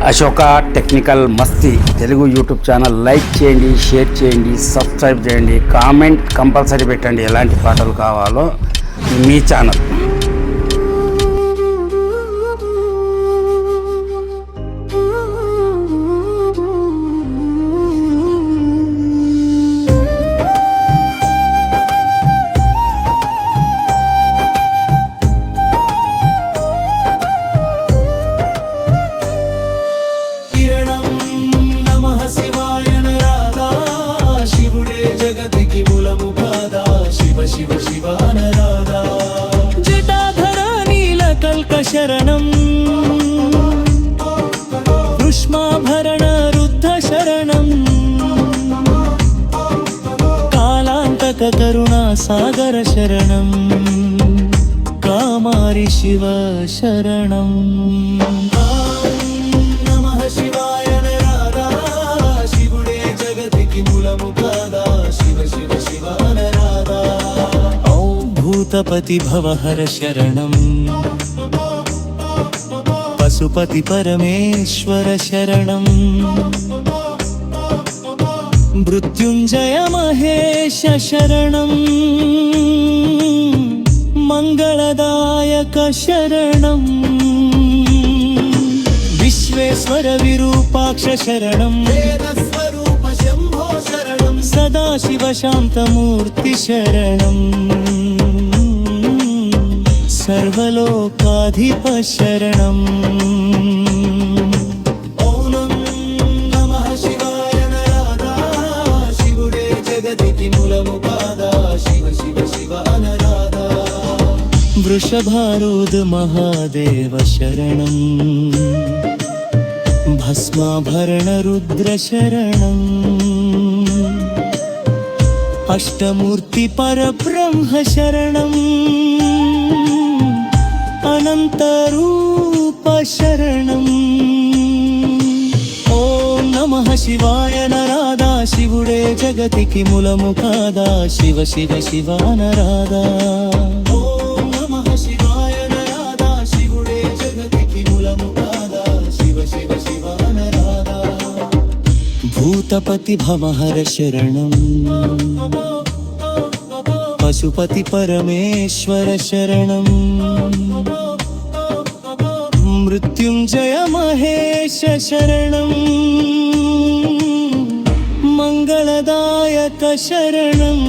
Ashoka technical మస్తీ Telugu YouTube channel like చేయండి, share చేయండి, subscribe చేయండి, కామెంట్ కంపల్సరీ పెట్టండి. ఎలాంటి పాటలు కావాలో మీ ఛానల్. శివ శివ అనరాధా జటాధర నీలకల్క శరణం రుష్మాభరణ రుద్ధ శరణం కాలాంతక కరుణా సాగర శరణం కామారి శివ శరణం. నమః శివాయ నరాధా శివుడే జగతికి మూలము కాదా శివ శివ శివ అనరాధా. భూతపతి భవహర శరణం పశుపతి పరమేశ్వర శరణం మృత్యుంజయ మహేశ శరణం మంగళదాయక శరణం విశ్వేశ్వర విరూపాక్ష శరణం వేదస్వరూప శంభో శరణం సదాశివ శాంతమూర్తి శరణం సర్వలోకాధిప శరణం. ఓం నమః శివాయ నరాధా శివుడే జగతికి మూలము కాదా శివ శివ శివ అనరాధా. వృషభారూఢ మహాదేవ శరణం భస్మాభరణ రుద్ర శరణం అష్టమూర్తి పరబ్రహ్మ శరణం అనంతరూప శరణం. ఓం నమః శివాయ నరాధా శివుడే జగతికి మూలము కాదా శివ శివ శివ అనరాధా. ఓం నమః శివాయ నరాధా శివుడే జగతికి మూలము కాదా శివ శివ శివ అనరాధా. భూతపతి భవహర శరణం పశుపతి పరమేశ్వర శరణం మృత్యుంజయ మహేశ శరణం మంగళదాయక శరణం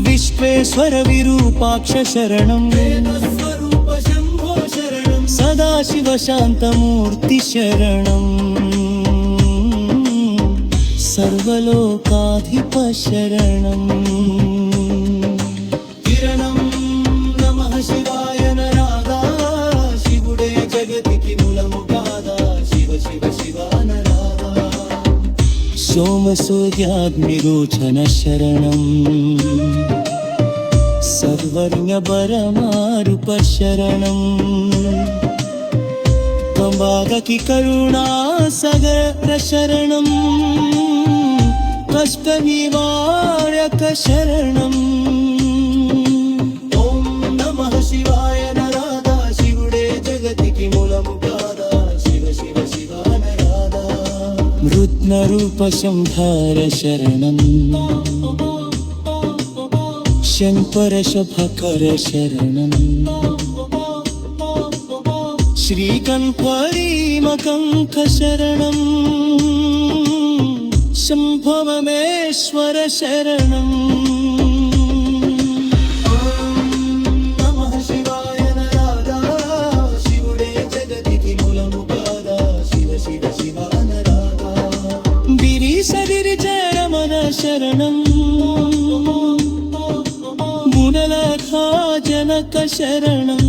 విశ్వేశ్వర విరూపాక్ష శరణం వేదస్వరూప శంభో శరణం సదాశివ శాంతమూర్తి శరణం సర్వలోకాధిప శరణం. కిరణం నమః శివాయ నరాధా శివుడే జగతికి మూలము కాదా శివ శివ శివ అనరాధా. సోమ సూర్యాగ్నిరోచన శరణం సర్వర్ణ పరమారుప శరణం కంబాగకి కరుణా సగర శరణం కష్ట నివారక శరణం. ఓం నమః శివాయ నరాధా శివుడే జగతికి మూలము కాదా శివ శివ శివ అనరాధా. మృత్న రూప సంహార శరణం శంకర శభకర శరణం శ్రీకంఠరీమకంఠ శరణం శంభవమేశ్వర శరణం. నమః శివాయ నరాధా శివుడే జగతికి మూలము కాదా శివ శివ శివ అనరాధా. గిరి శరీర రమణ శరణం గుణలఖా జనక శరణం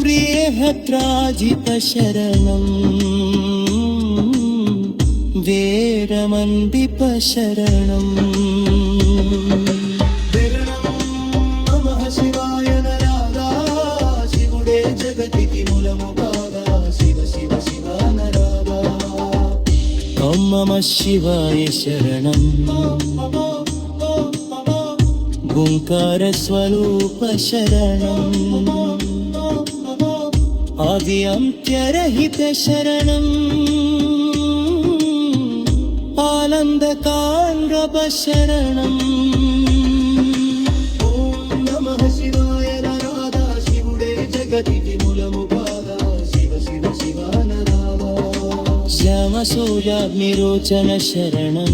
బృహత్రాజిత శరణం వేరమండిప శరణం. నమః శివాయ నరాధా శివుడే జగతికి మూలము కాదా శివ శివ శివ అనరాధా. ఓం నమః శివాయ శరణం ఓంకార స్వరూప శరణం ఆది అంత్యరహిత శరణం ఆనందకాంగభ శరణం ఓం నమః శివాయ నరాధా శివుడే జగతికి మూలము కాదా శివ శివ శివానరాధా శ్యామసూర్యాగ్నిరోచన శరణం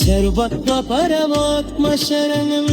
సర్వత్వ పరమాత్మ శరణం